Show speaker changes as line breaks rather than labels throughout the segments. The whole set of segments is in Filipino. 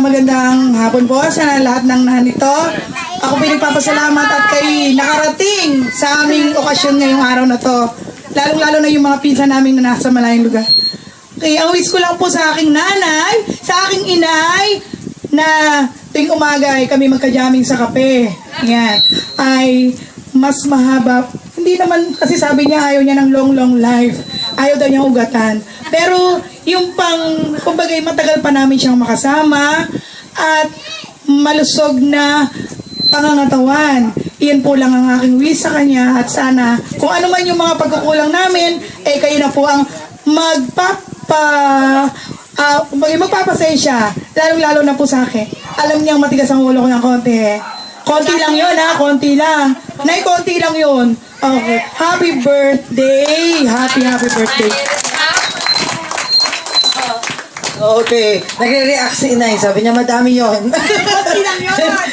Magandang hapon po sa lahat ng nandito. Ako po nagpapasalamat at kay nakarating sa aming okasyon ngayong araw na to. Lalong-lalo na yung mga pinsan namin na nasa malayong lugar. Kaya ang wish ko lang po sa aking nanay, sa aking inay, na tuwing umaga ay kami magka-jamming sa kape. Yan. Ay mas mahaba. Hindi naman kasi sabi niya ayaw niya ng long life. Ayaw daw niyang ugatan. Pero yung kumbaga matagal pa namin siyang makasama at malusog na pangangatawan. Iyan po lang ang aking wish sa kanya at sana kung ano man yung mga pagkukulang namin, kayo na po ang magpapasensya. Lalo na po sa akin. Alam niyang matigas ang ulo ko ng konti Konti lang yun konti lang. Nay, konti lang yun. Okay. Happy birthday! Happy birthday.
Okay. Nagre-react si Inay. Sabi niya, madami yun.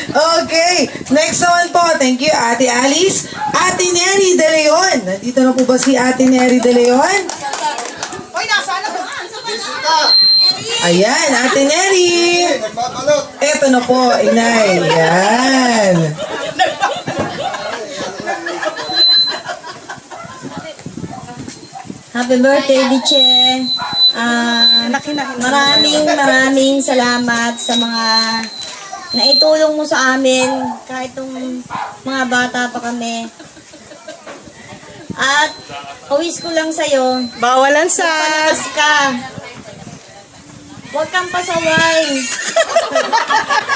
Okay. Next one po. Thank you, Ate Alice. Ate Neri De Leon. Nandito na po ba si Ate Neri De Leon?
Hoy, nasaan na?
Ayan, Ate Neri. Eto na po, Inay. Ayan.
Happy birthday, Diche. Maraming salamat sa mga naitulong mo sa amin kahit nung mga bata pa kami. At wish ko lang sa'yo,
Bawalan sa...
palakas ka. Huwag kang pasaway.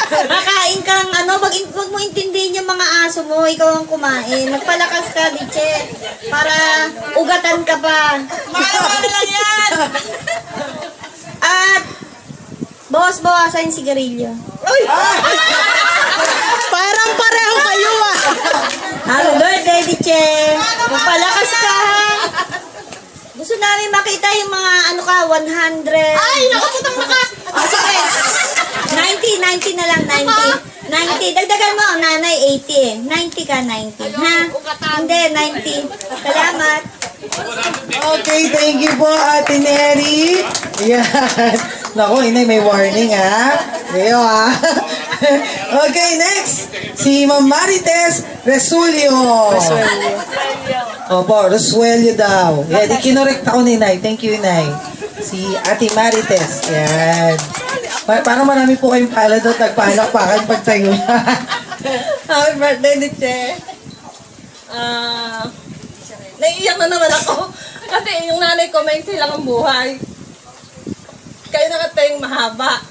Kakain kang wag mo intindihin yung mga aso mo, ikaw ang kumain. Magpalakas ka, Diche, para ugatan ka pa.
Mahal lang yan!
At bawas-bawasan yung sigarilyo.
Parang pareho kayo
Happy birthday, Diche. Magpalakas ka, ha? Gusto namin makita yung mga 100.
Ay, nakaputang maka!
Sige. 90 na lang, 90. 90. Dagdagan mo, nanay, 80. 90 ka, 90. Ha? Hindi, 90. Salamat.
Okay, thank you po, Ate Neri. Ayan. Naku, Inay, may warning, Leo, Okay, next. Si Ma'am Marites Resulio. Opo, Resuelio daw. Yan, ikinorekt ako ni Inay. Thank you, Inay. Si Ate Marites. Yan. Parang marami po kayong pala doon. Nagpalakpakan pagtayo.
Happy birthday, Diche. Naiiyak na naman ako. Kasi yung nanay ko, may silang ang buhay. Kayo nakatayong mahaba.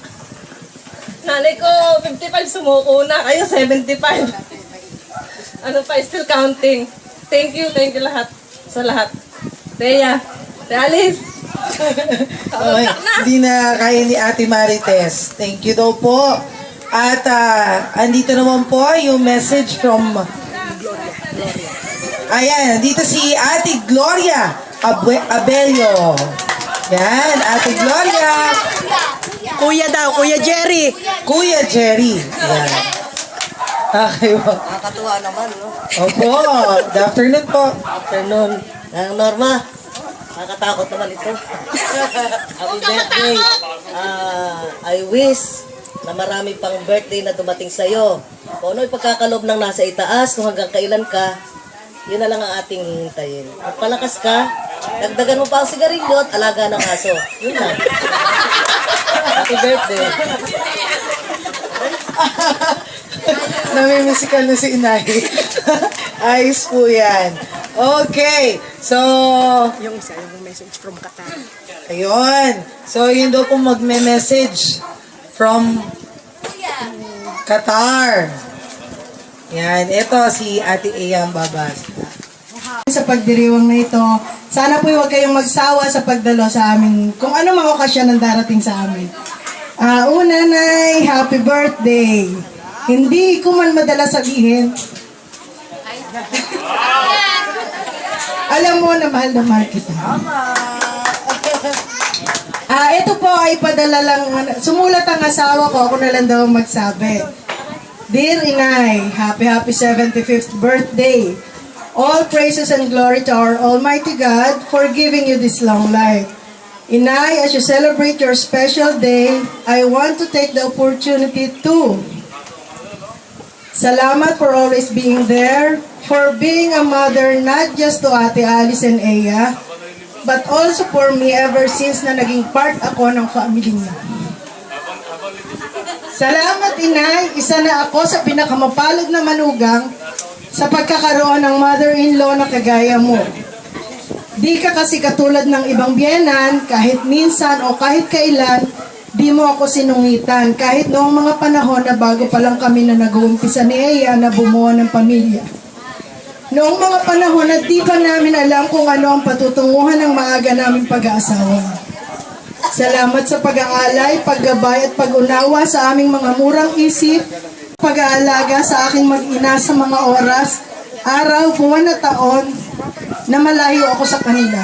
Nanay ko, 55 sumuko na. Kayo, 75. Ano pa, still counting. Thank you lahat. Sa lahat. Teya, Alice.
Okay, hindi na kaya ni Ate Marites. Thank you daw po. At andito naman po yung message from... Ayan, dito si Ate Gloria Abelio. Yan, Ate Gloria.
Kuya daw, Kuya Jerry.
Kuya Jerry. Yan. Okay po.
Nakakatuwa naman, no?
Opo, good afternoon po.
Afternoon. Norma, nakakatakot naman ito. Happy birthday. I wish na marami pang birthday na dumating sa'yo. Kung ano yung pagkakalob ng nasa itaas, kung hanggang kailan ka, yun na lang ang ating hihintayin. At palakas ka, dagdagan mo pa ang sigarilyo at alaga ng aso. Yun lang. Happy birthday.
Namimisikal na si Inay. Ayos po yan. Okay. So,
Yung isa, yung message from Qatar.
ayun. So, yun daw po magme-message from Qatar. Yan. Ito si Ate Eyang babas.
Sa pagdiriwang na ito, sana po huwag kayong magsawa sa pagdalo sa amin kung ano mga okasyon ang darating sa amin. Una, Nay, happy birthday. Hindi ko man madalas sabihin. Alam mo na mahal kita. Ito po ay padala lang, sumulat ang asawa ko, ako na lang daw magsabi. Dear Inay, happy 75th birthday. All praises and glory to our Almighty God for giving you this long life.
Inay, as you celebrate your special day, I want to take the opportunity to salamat for always being there, for being a mother not just to Ate Alice and Aya, but also for me ever since na naging part ako ng family niya. Salamat, Inay, isa na ako sa pinakamapalad na manugang sa pagkakaroon ng mother-in-law na kagaya mo. Di ka kasi katulad ng ibang biyenan, kahit minsan o kahit kailan, di mo ako sinungitan. Kahit noong mga panahon na bago pa lang kami na nag-uumpisa ni Aya na bumuo ng pamilya. Noong mga panahon na di pa namin alam kung ano ang patutunguhan ng maaga naming pag-aasawa. Salamat sa pag-aalay, paggabay at pag-unawa sa aming mga murang isip, pag-aalaga sa aking mag-ina sa mga oras, araw, buwan at taon, na malayo ako sa kanila.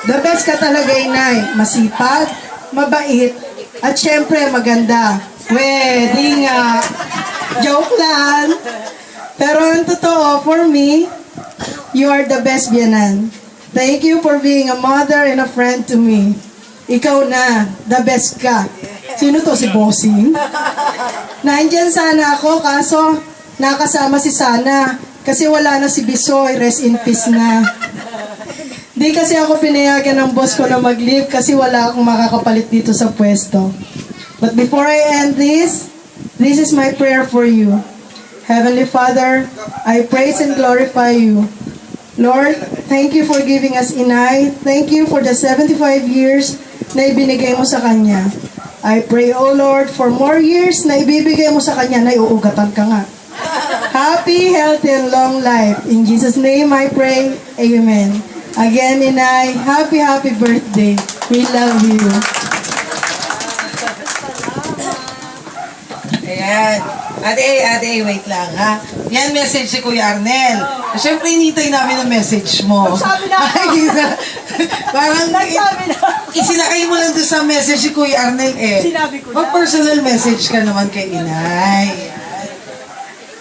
The best ka talaga, Inay. Masipag, mabait, at syempre maganda. Di nga. Joke lang. Pero ang totoo, for me, you are the best biyanan. Thank you for being a mother and a friend to me. Ikaw na, the best ka. Sino to, si Bossing? Nandyan sana ako, kaso nakasama si Sana. Kasi wala na si Bisoy, rest in peace na. Di kasi ako pinayagan ng boss ko na mag-leave kasi wala akong makakapalit dito sa pwesto. But before I end this is my prayer for you. Heavenly Father, I praise and glorify you. Lord, thank you for giving us Inay. Thank you for the 75 years na ibinigay mo sa kanya. I pray, O Lord, for more years na ibibigay mo sa kanya na iuugatan ka nga. Happy, healthy, and long life. In Jesus' name I pray. Amen. Again, Inay, happy birthday. We love you.
Ayan. Ate, wait lang, ha? Yan, message si Kuya Arnel. Siyempre, hinintay namin ang message mo.
Nagsabi na ako.
Parang,
Nagsabi na ako.
isinakay mo lang doon sa message si Kuya Arnel, eh.
Sinabi ko na.
Mag-personal message ka naman kay Inay.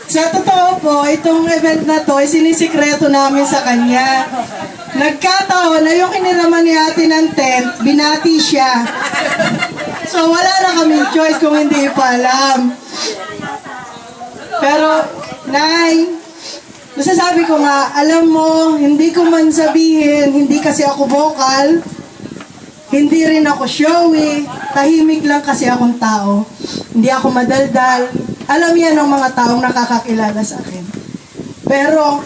Sa totoo po, itong event na to ay sinisikreto namin sa kanya. Nagkataon na yung iniraman ni ate ng tent, binati siya. So wala na kaming choice kung hindi pa alam. Pero, Nay, masasabi ko nga, alam mo, hindi ko man sabihin, hindi kasi ako vocal, hindi rin ako showy, tahimik lang kasi akong tao. Hindi ako madaldal. Alam yan ng mga taong nakakakilala sa akin. Pero,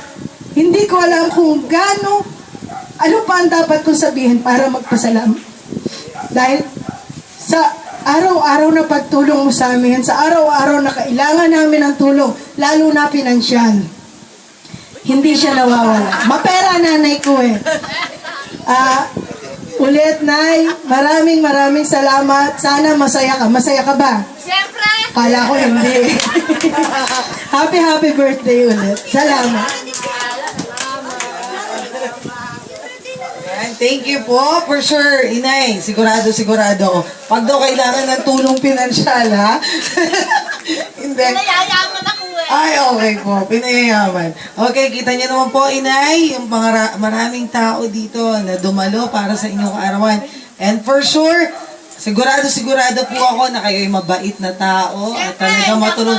hindi ko alam kung ano pa ang dapat kong sabihin para magpasalamat. Dahil sa araw-araw na pagtulong mo sa amin, sa araw-araw na kailangan namin ng tulong, lalo na pinansyal. Hindi siya nawawala. Mapera nanay ko eh. Ulit, Nay, maraming salamat. Sana masaya ka. Masaya ka ba?
Siyempre!
Kala ko hindi. happy birthday ulit. Salamat.
Ayan, thank you po. For sure, Inay, sigurado ako. Pag daw kailangan ng tulong pinansyal, ha? Hindi.
Nayayaman ako eh.
Ay, okay po. Pinayayaman. Okay, kita niyo naman po, Inay, yung maraming tao dito na dumalo para sa inyong kaarawan. And for sure, sigurado po ako na kayo'y mabait na tao at talaga matulog.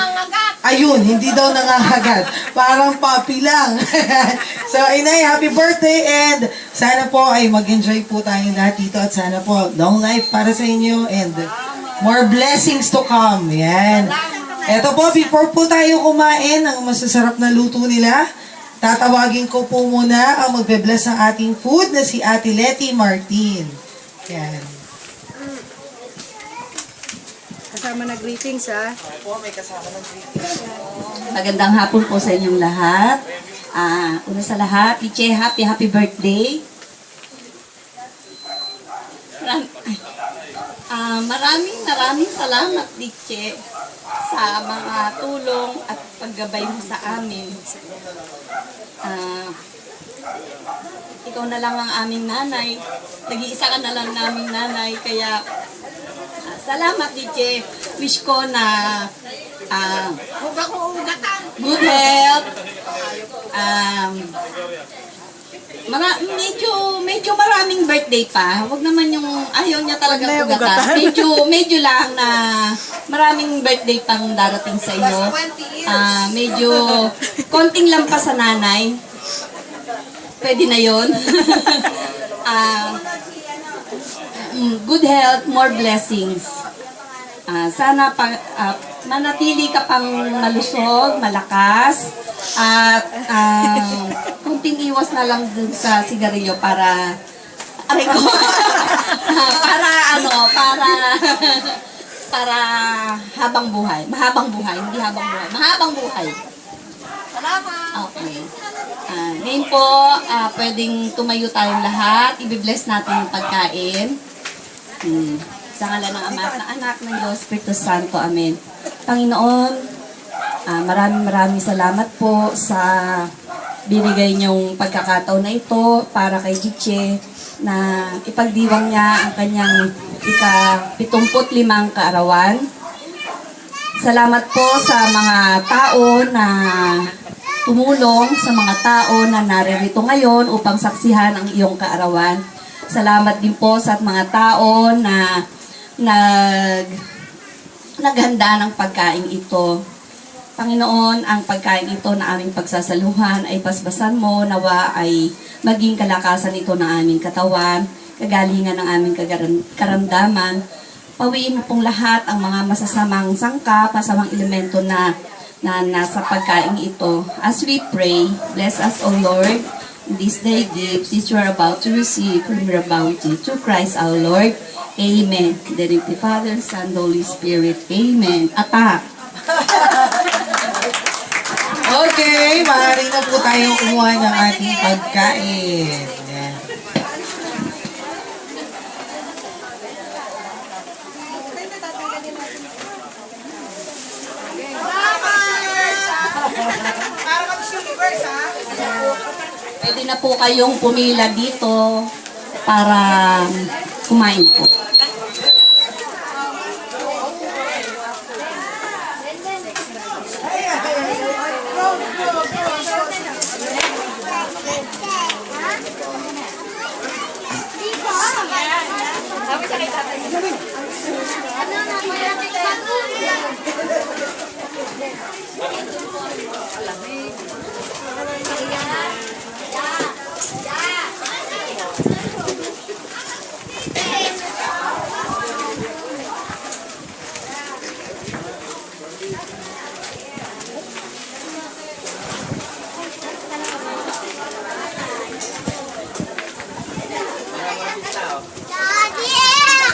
Ayun, hindi daw nangahagat. Parang papi lang. So, Inay, happy birthday and sana po ay mag-enjoy po tayong lahat dito at sana po long life para sa inyo and more blessings to come. Yan. Eto po, before po tayo kumain ng masasarap na luto nila, tatawagin ko po muna ang magbe-bless ng ating food na si Ate Letty Martin. Yan.
Kasama na greetings, ha?
Po, may kasama ng greetings.
Magandang hapon po sa inyong lahat. Una sa lahat, Tiche, happy birthday. Maraming salamat, Tiche, sa mga tulong at paggabay mo sa amin. Ikaw na lang ang aming nanay. Nag-iisa ka na lang naming nanay, kaya salamat, DJ. Wish ko na good health, medyo maraming birthday pa. Huwag naman yung ayaw niya talaga ugatan. Medyo lang na maraming birthday pang darating sa iyo. Medyo konting lang pa sa nanay. Pwede na yon. Good health, more blessings. Sana manatili ka pang malusog, malakas, at kunting iwas na lang dun sa sigarilyo para aray ko. para habang buhay. Mahabang buhay, hindi habang buhay. Mahabang buhay. Salamat. Okay. Ngayon po, pwedeng tumayo tayong lahat. Ibibless natin yung pagkain. Sa ngalan ng Ama at ng Anak ng Diyos, Espiritu Santo. Amen. Panginoon, maraming salamat po sa binigay niyong pagkakataon na ito para kay Gitche na ipagdiwang niya ang kanyang ika-75 kaarawan. Salamat po sa mga tao na tumulong, sa mga tao na naririto ngayon upang saksihan ang iyong kaarawan. Salamat din po sa mga tao na naghanda ng pagkain ito. Panginoon, ang pagkain ito na aming pagsasaluhan ay basbasan mo, nawa ay maging kalakasan ito ng aming katawan, kagalingan ng aming karamdaman. Pawiin mo pong lahat ang mga masasamang sangkap, masamang elemento na nasa pagkain ito. As we pray, bless us, O Lord, this day gifts which you are about to receive from your bounty. Through Christ our Lord. Amen. The name of the Father, Son, Holy Spirit. Amen. Attack!
Okay, maaari na po tayong kumuha ng ating pagkain. Yan.
Pwede na po kayong pumila dito para kumain po.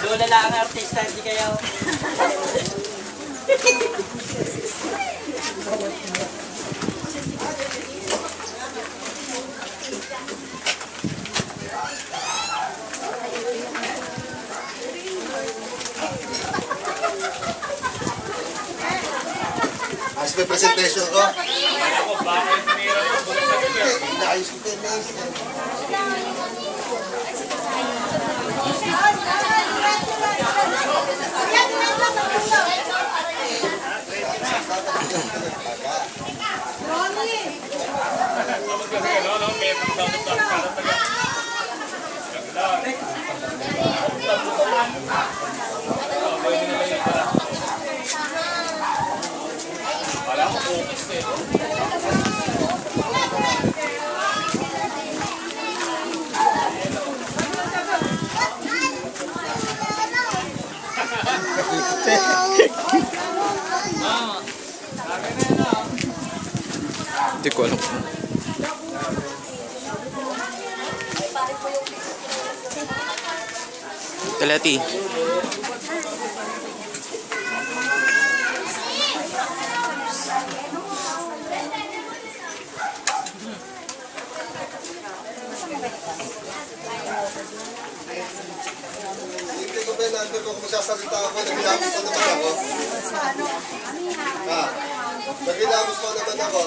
Lola lang ang artista, hindi kayo.
Mas may presentation ko. Inaayos ko kayo.
Hindi ko alam. Kalati.
Hindi ko ba nandun kung magsasalita ako, nagilapos pa naman ako. Nagilapos pa naman ako.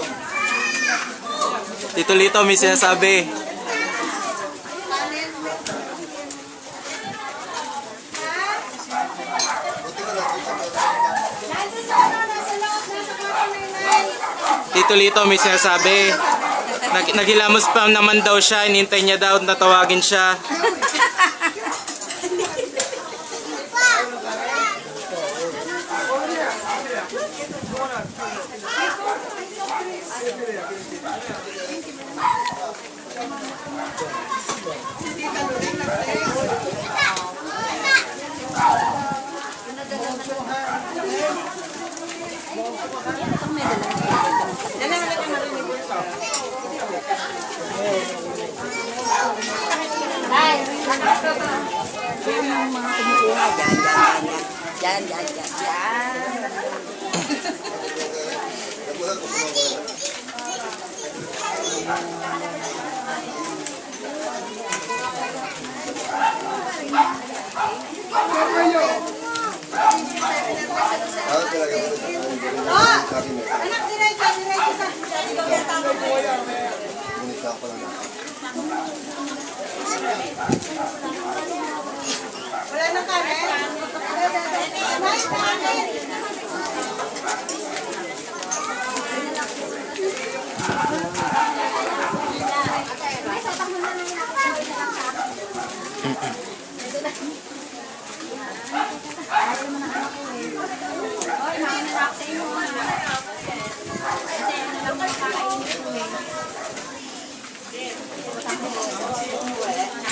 Tito Lito, may sinasabi. Tito Lito, may sinasabi. Naghilamos pa naman daw siya. Inintay niya daw na tawagin siya.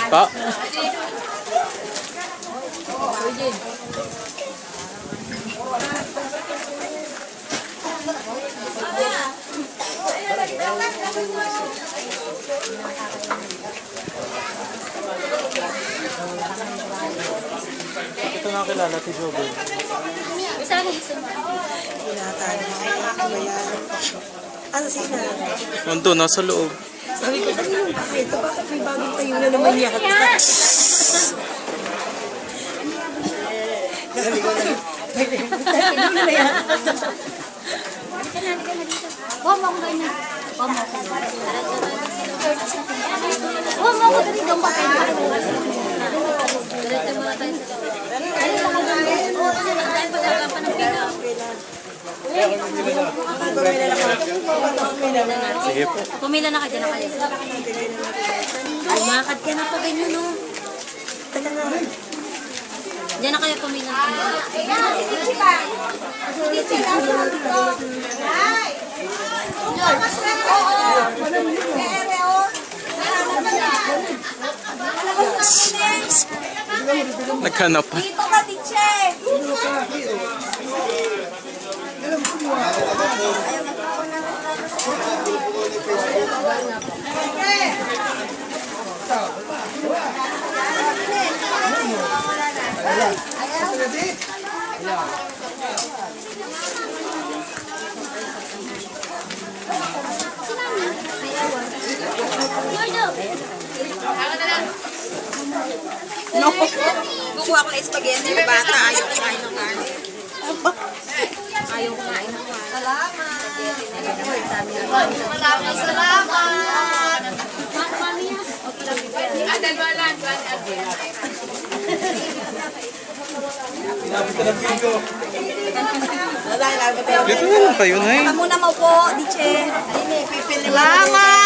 Pa. Ito nakakilala si Jobel.
Ano sina?
Nandun, nasa loob.
Sabi ko, ano yung bakit? Bakit may bagong tayo na naman yan? Sabi ko na,
Sige po.
Pumila na ka dyan na kayo. Umakad ka na pa ganyan, no? Diyan na kayo pumila na kayo.
Naghanap pa.
Dito ka, Tiche!
no. Kukuha ko na spaghetti. Yung bata, ayaw kumain ng kanin. Ayaw kumain ng kanin.
Salamat!
Dito na lang kayo, Nay.
Muna mo po, Diche. Salamat!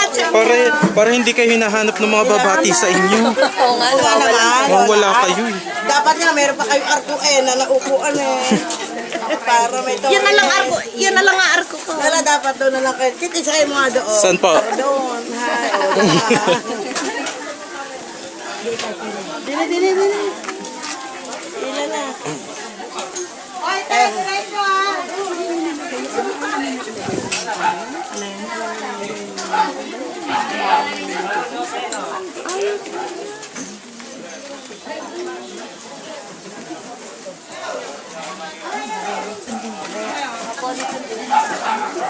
Para hindi kayo hinahanap ng mga babati sa inyo.
Oo nga, naman.
Wala kayo eh.
Dapat nga, meron pa kayong arko na naupuan Para may to. Yan na lang arko. Yan na lang ang arko ko. Wala, dapat doon na lang kayo. Isa kayo mga doon.
Saan po?
Doon. Dili. Dili na. Oy, diretso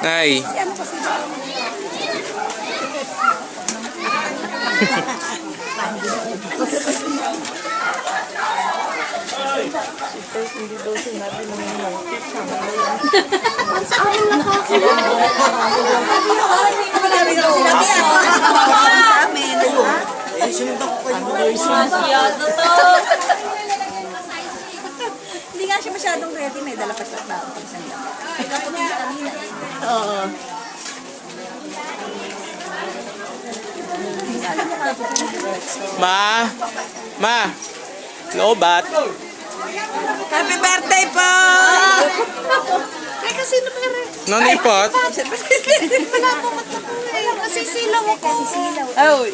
Nay.
Hindi nga siya masyadong ready. May dala pa siya tao. Oo.
Ma, lobat.
Happy birthday po! Kasi
Nonipot.
wala po matapos. Nasisilaw ako. Nasisilaw. Ay.